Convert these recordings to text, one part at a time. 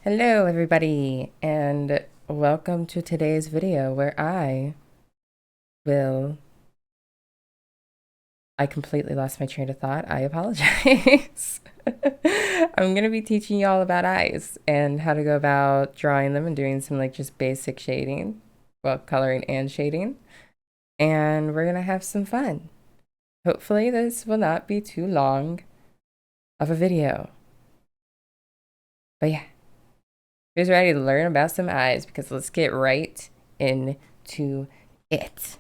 Hello everybody and welcome to today's video where will I completely lost my train of thought. I apologize. I'm going to be teaching you all about eyes and how to go about drawing them and doing some like just basic shading, well, coloring and shading. And we're going to have some fun. Hopefully this will not be too long of a video. But yeah, who's ready to learn about some eyes? Because let's get right into it.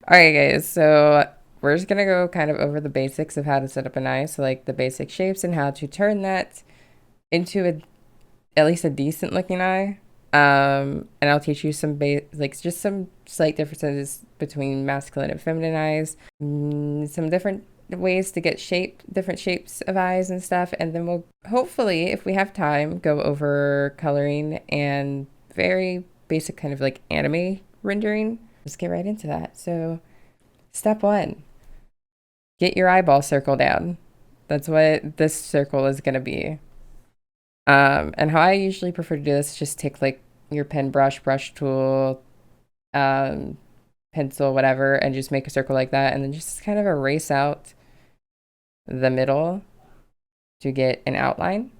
All right, guys. So we're just gonna go kind of over the basics of how to set up an eye. So like the basic shapes and how to turn that into at least a decent looking eye. And I'll teach you some like just some slight differences between masculine and feminine eyes, some different ways to get different shapes of eyes and stuff. And then we'll hopefully, if we have time, go over coloring and very basic kind of like anime rendering. Let's get right into that. So step one, get your eyeball circle down. That's what this circle is going to be. And how I usually prefer to do this is just take like your pen brush tool, pencil, whatever, and just make a circle like that. And then just kind of erase out the middle to get an outline.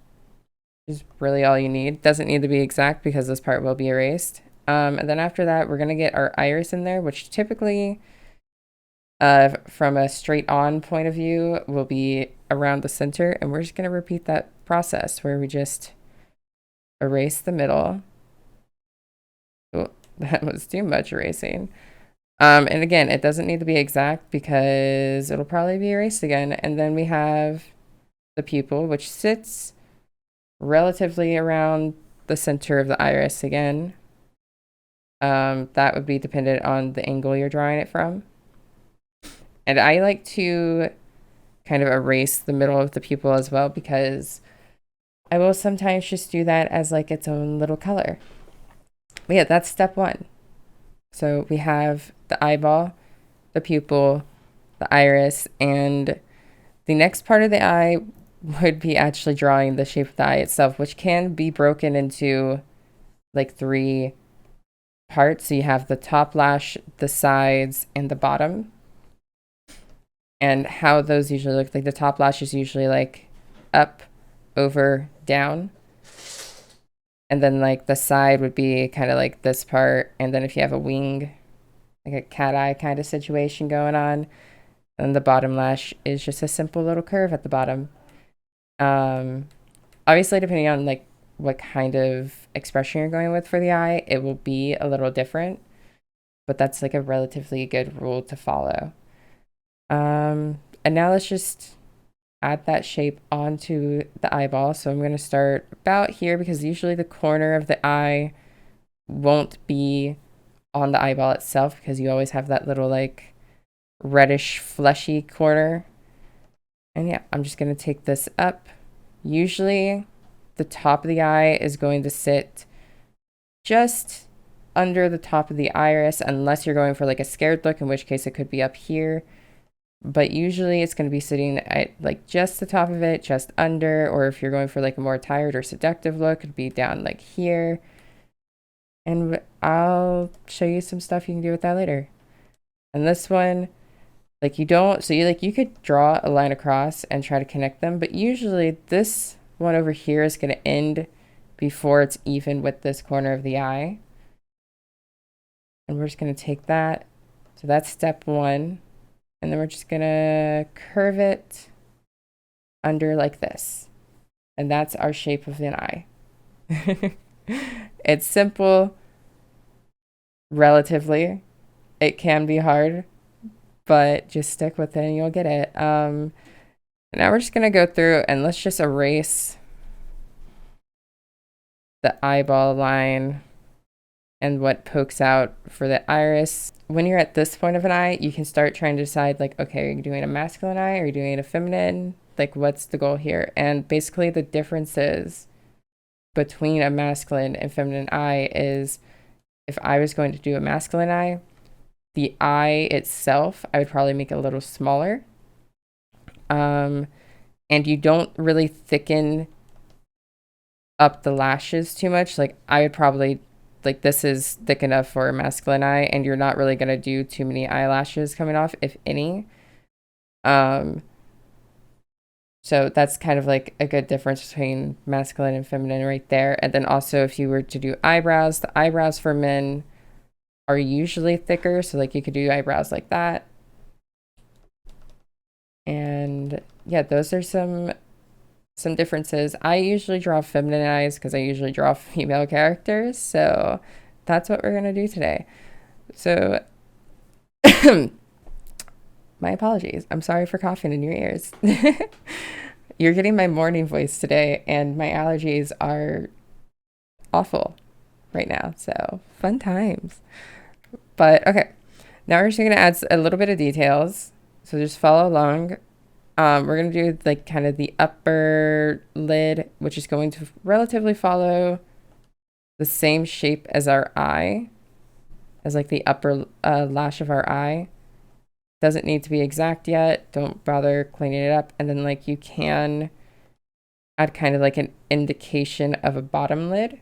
Is really all you need. Doesn't need to be exact because this part will be erased. And then after that, we're going to get our iris in there, which typically from a straight on point of view will be around the center, and we're just going to repeat that process where we just erase the middle. Oh, that was too much erasing. And again, it doesn't need to be exact because it'll probably be erased again. And then we have the pupil, which sits relatively around the center of the iris again. That would be dependent on the angle you're drawing it from. And I like to kind of erase the middle of the pupil as well because I will sometimes just do that as like its own little color. But yeah, that's step one. So we have the eyeball, the pupil, the iris, and the next part of the eye would be actually drawing the shape of the eye itself, which can be broken into like three parts. So you have the top lash, the sides, and the bottom. And how those usually look, like the top lash is usually like up, over, down. And then like the side would be kind of like this part. And then if you have a wing, like a cat eye kind of situation going on, then the bottom lash is just a simple little curve at the bottom. Obviously, depending on like what kind of expression you're going with for the eye, it will be a little different, but that's like a relatively good rule to follow. And now let's just add that shape onto the eyeball. So I'm going to start about here because usually the corner of the eye won't be on the eyeball itself because you always have that little like reddish fleshy corner. And yeah, I'm just going to take this up. Usually the top of the eye is going to sit just under the top of the iris unless you're going for like a scared look, in which case it could be up here. But usually it's going to be sitting at like just the top of it, just under, or if you're going for like a more tired or seductive look, it'd be down like here. And I'll show you some stuff you can do with that later. And this one, like you don't, so you could draw a line across and try to connect them, but usually this one over here is going to end before it's even with this corner of the eye. And we're just going to take that. So that's step one. And then we're just going to curve it under like this. And that's our shape of an eye. It's simple, relatively. It can be hard, but just stick with it and you'll get it. Now we're just going to go through and let's just erase the eyeball line and what pokes out for the iris. When you're at this point of an eye, you can start trying to decide like, okay, are you doing a masculine eye? Are you doing a feminine? Like, what's the goal here? And basically the differences between a masculine and feminine eye is if I was going to do a masculine eye, the eye itself, I would probably make it a little smaller. And you don't really thicken up the lashes too much. Like I would probably, like this is thick enough for a masculine eye, and you're not really gonna do too many eyelashes coming off, if any. Um, so that's kind of like a good difference between masculine and feminine right there. And then also if you were to do eyebrows, the eyebrows for men are usually thicker. So like you could do eyebrows like that. And yeah, those are some differences. I usually draw feminine eyes because I usually draw female characters. So that's what we're going to do today. So my apologies. I'm sorry for coughing in your ears. You're getting my morning voice today, and my allergies are awful right now. So fun times. But okay, now we're just going to add a little bit of details. So just follow along. We're going to do like kind of the upper lid, which is going to relatively follow the same shape as our eye, as like the upper lash of our eye. Doesn't need to be exact yet. Don't bother cleaning it up. And then like you can add kind of like an indication of a bottom lid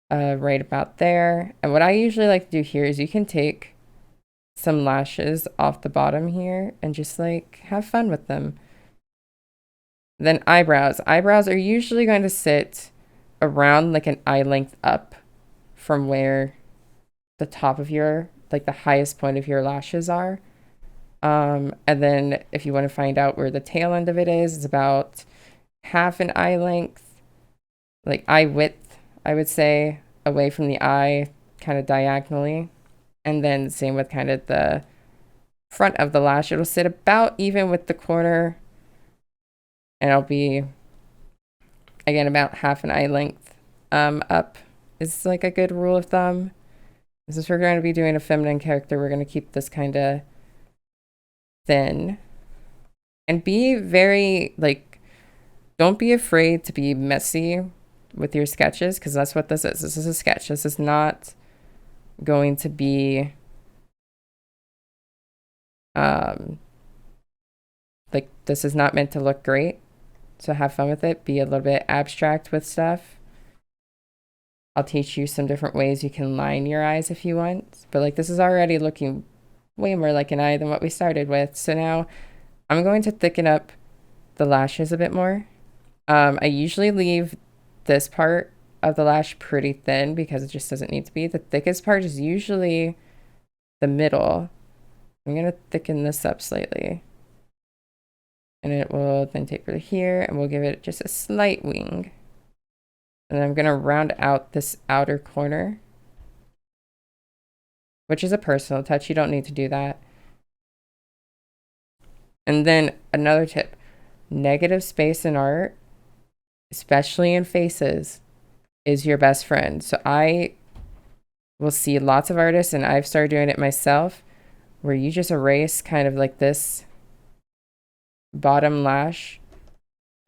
right about there. And what I usually like to do here is you can take some lashes off the bottom here and just like have fun with them. Then eyebrows. Eyebrows are usually going to sit around like an eye length up from where the top of your, like the highest point of your lashes are. And then if you want to find out where the tail end of it is, it's about half an eye length, like eye width, I would say, away from the eye, kind of diagonally. And then same with kind of the front of the lash. It'll sit about even with the corner. And it'll be, again, about half an eye length up is like a good rule of thumb. Since we're going to be doing a feminine character, we're going to keep this kind of thin. And be very, like, don't be afraid to be messy with your sketches, because that's what this is. This is a sketch. This is not going to be like, this is not meant to look great. So have fun with it. Be a little bit abstract with stuff. I'll teach you some different ways you can line your eyes if you want. But like this is already looking way more like an eye than what we started with. So now I'm going to thicken up the lashes a bit more. I usually leave this part of the lash pretty thin because it just doesn't need to be. The thickest part is usually the middle. I'm going to thicken this up slightly. And it will then taper to here, and we'll give it just a slight wing. And then I'm going to round out this outer corner, which is a personal touch. You don't need to do that. And then another tip, negative space in art, especially in faces, is your best friend. So I will see lots of artists, and I've started doing it myself, where you just erase kind of like this bottom lash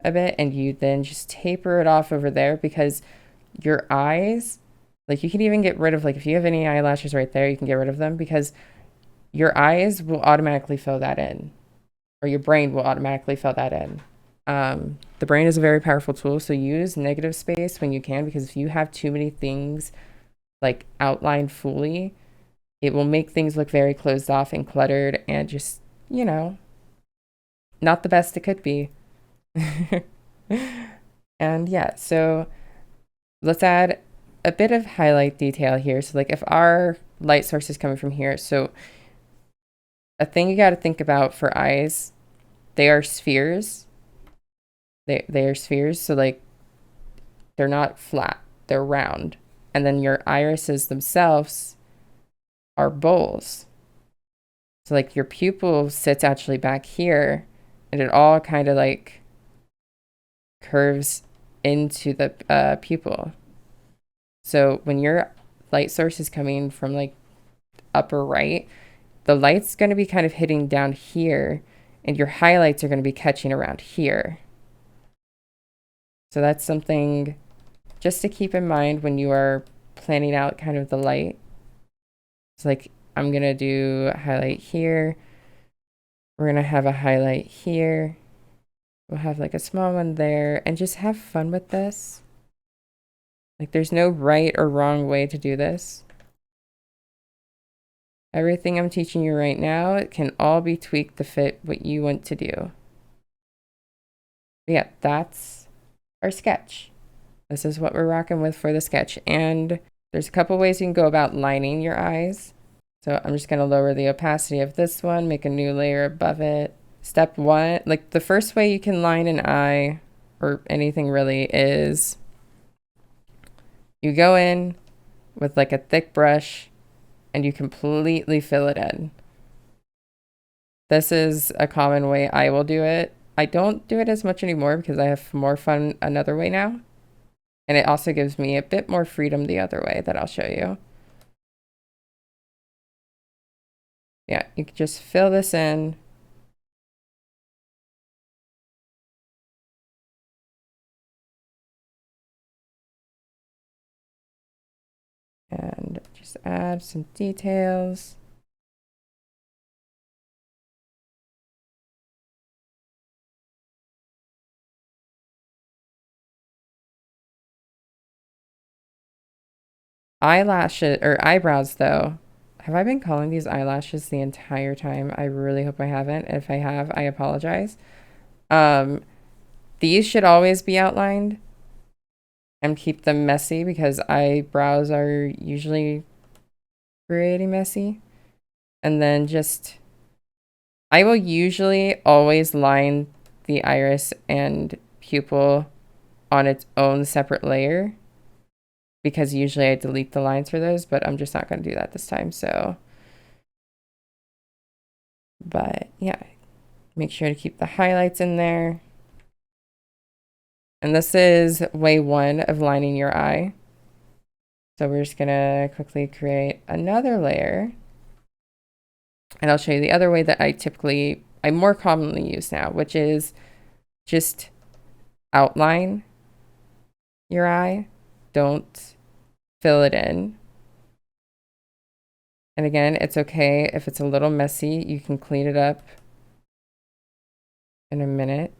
a bit, and you then just taper it off over there, because your eyes, like you can even get rid of, like if you have any eyelashes right there, you can get rid of them, because your eyes will automatically fill that in, or your brain will automatically fill that in. The brain is a very powerful tool, so use negative space when you can, because if you have too many things like outlined fully, it will make things look very closed off and cluttered and just, you know, not the best it could be. And yeah, so let's add a bit of highlight detail here. So like if our light source is coming from here, so a thing you got to think about for eyes, they are spheres. They are spheres, so like they're not flat, they're round. And then your irises themselves are bowls. So like your pupil sits actually back here, and it all kind of like curves into the pupil. So when your light source is coming from like upper right, the light's going to be kind of hitting down here, and your highlights are going to be catching around here. So that's something just to keep in mind when you are planning out kind of the light. It's like I'm going to do a highlight here. We're going to have a highlight here. We'll have like a small one there, and just have fun with this. Like there's no right or wrong way to do this. Everything I'm teaching you right now, it can all be tweaked to fit what you want to do. But yeah, that's our sketch. This is what we're rocking with for the sketch. And there's a couple ways you can go about lining your eyes. So I'm just going to lower the opacity of this one, make a new layer above it. Step one, like the first way you can line an eye or anything really is you go in with like a thick brush and you completely fill it in. This is a common way I will do it. I don't do it as much anymore because I have more fun another way now. And it also gives me a bit more freedom the other way that I'll show you. Yeah, you can just fill this in. And just add some details. Eyelashes or eyebrows though. Have I been calling these eyelashes the entire time? I really hope I haven't. If I have, I apologize. These should always be outlined and keep them messy because eyebrows are usually pretty messy. And then just, I will usually always line the iris and pupil on its own separate layer because usually I delete the lines for those, but I'm just not going to do that this time. So, but yeah, make sure to keep the highlights in there. And this is way one of lining your eye. So we're just going to quickly create another layer. And I'll show you the other way that I more commonly use now, which is just outline your eye. Don't fill it in. And again, it's okay if it's a little messy. You can clean it up in a minute.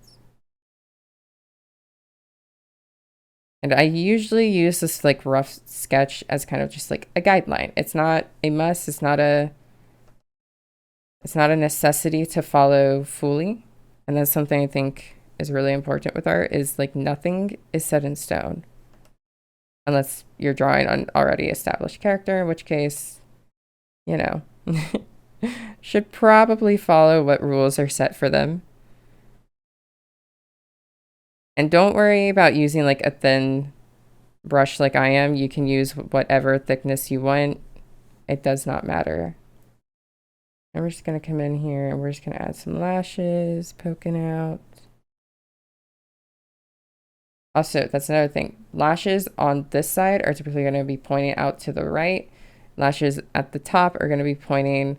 And I usually use this like rough sketch as kind of just like a guideline. It's not a must. It's not a necessity to follow fully. And that's something I think is really important with art is like nothing is set in stone. Unless you're drawing an already established character, in which case, you know, should probably follow what rules are set for them. And don't worry about using like a thin brush like I am. You can use whatever thickness you want. It does not matter. And we're just going to come in here and we're just going to add some lashes poking out. Also, that's another thing. Lashes on this side are typically going to be pointing out to the right. Lashes at the top are going to be pointing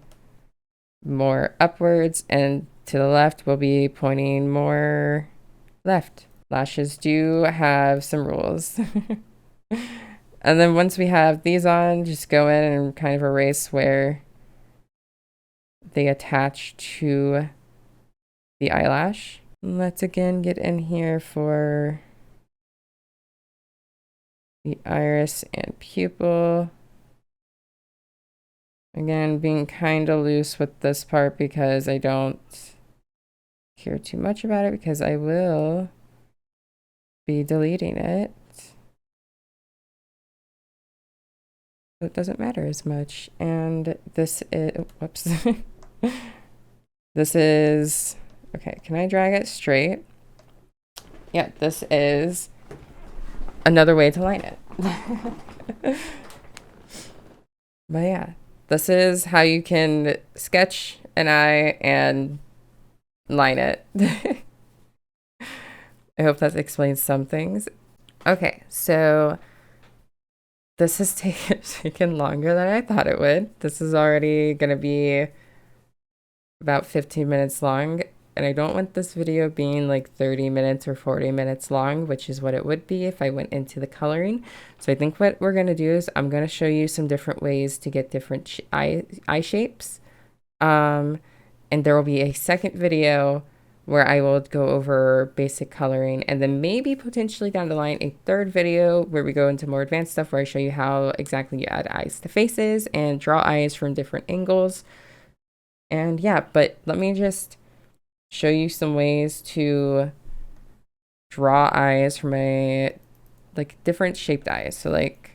more upwards, and to the left will be pointing more left. Lashes do have some rules. And then once we have these on, just go in and kind of erase where they attach to the eyelash. Let's again get in here for the iris and pupil. Again, being kind of loose with this part because I don't care too much about it because I will be deleting it. So it doesn't matter as much. And this is, whoops. This is, okay, can I drag it straight? Yeah, this is another way to line it. But yeah, this is how you can sketch an eye and line it. I hope that explains some things. Okay, so this has taken longer than I thought it would. This is already going to be about 15 minutes long, and I don't want this video being like 30 minutes or 40 minutes long, which is what it would be if I went into the coloring. So I think what we're going to do is I'm going to show you some different ways to get different eye shapes. And there will be a second video where I will go over basic coloring, and then maybe potentially down the line a third video where we go into more advanced stuff where I show you how exactly you add eyes to faces and draw eyes from different angles. And yeah, but let me just show you some ways to draw eyes from a like different shaped eyes. So like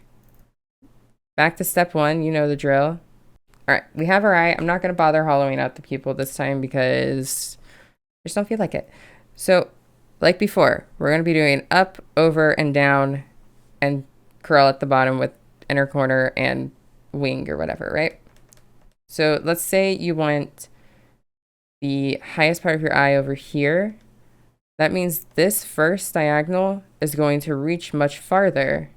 back to step one, you know the drill. All right, we have our eye. I'm not going to bother hollowing out the pupil this time because I just don't feel like it. So like before, we're going to be doing up, over, and down, and curl at the bottom with inner corner and wing or whatever, right? So let's say you want the highest part of your eye over here. That means this first diagonal is going to reach much farther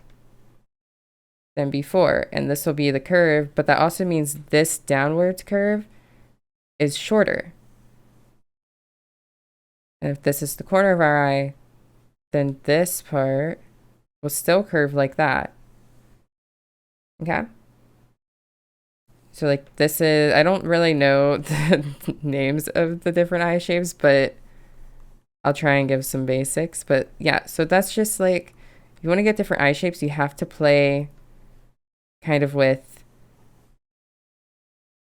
than before, and this will be the curve, but that also means this downwards curve is shorter. And if this is the corner of our eye, then this part will still curve like that. Okay? So like this is, I don't really know the names of the different eye shapes, but I'll try and give some basics. But yeah, so that's just like, if you want to get different eye shapes, you have to play kind of with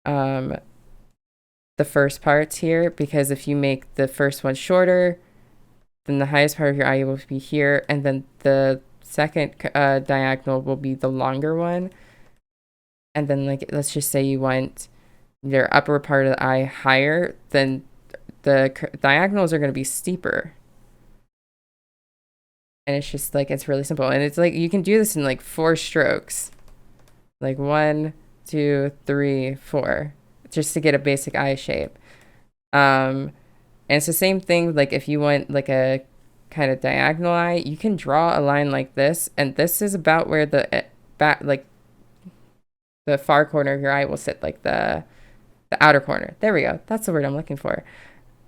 the first parts here, because if you make the first one shorter, then the highest part of your eye will be here, and then the second diagonal will be the longer one. And then like, let's just say you want your upper part of the eye higher, then the diagonals are going to be steeper. And it's just like, it's really simple. And it's like, you can do this in like 4 strokes. Like 1, 2, 3, 4, just to get a basic eye shape. And it's the same thing, like if you want like a kind of diagonal eye, you can draw a line like this, and this is about where the back, like the far corner of your eye will sit, like the outer corner. There we go. That's the word I'm looking for.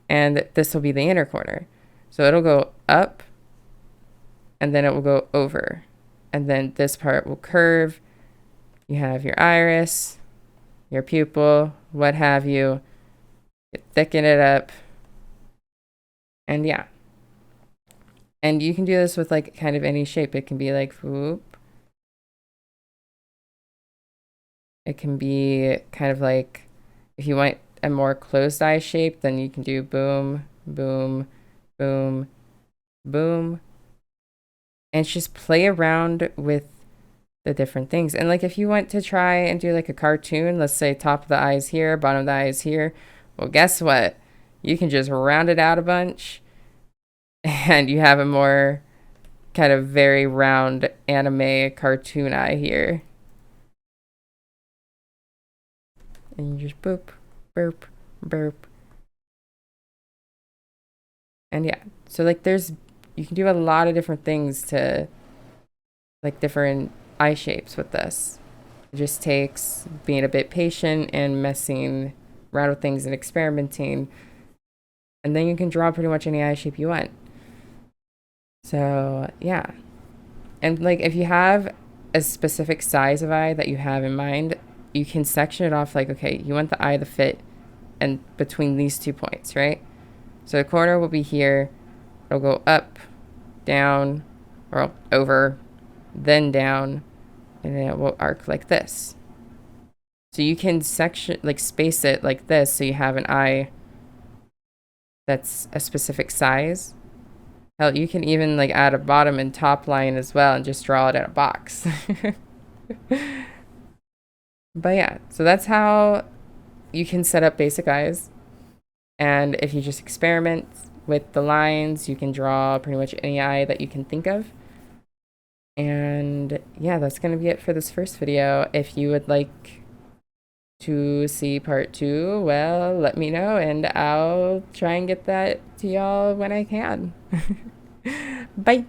And this will be the inner corner. So it'll go up, and then it will go over, and then this part will curve. You have your iris, your pupil, what have you. You thicken it up. And yeah. And you can do this with like kind of any shape. It can be like whoop. It can be kind of like, if you want a more closed eye shape, then you can do boom, boom, boom, boom. And it's just play around with the different things. And like if you want to try and do like a cartoon, let's say top of the eye is here, bottom of the eye is here. Well, guess what? You can just round it out a bunch and you have a more kind of very round anime cartoon eye here. And you just boop, burp, burp. And yeah, so like you can do a lot of different things to like different eye shapes with this. It just takes being a bit patient and messing around with things and experimenting, and then you can draw pretty much any eye shape you want. So yeah, and like if you have a specific size of eye that you have in mind, you can section it off like, okay, you want the eye to fit and between these 2 points, right? So the corner will be here, it'll go up, down, or over, then down, and then it will arc like this. So you can section, like space it like this, so you have an eye that's a specific size. Hell, you can even like add a bottom and top line as well and just draw it in a box. But yeah, so that's how you can set up basic eyes. And if you just experiment with the lines, you can draw pretty much any eye that you can think of. And yeah, that's going to be it for this first video. If you would like to see part 2, well, let me know and I'll try and get that to y'all when I can. Bye.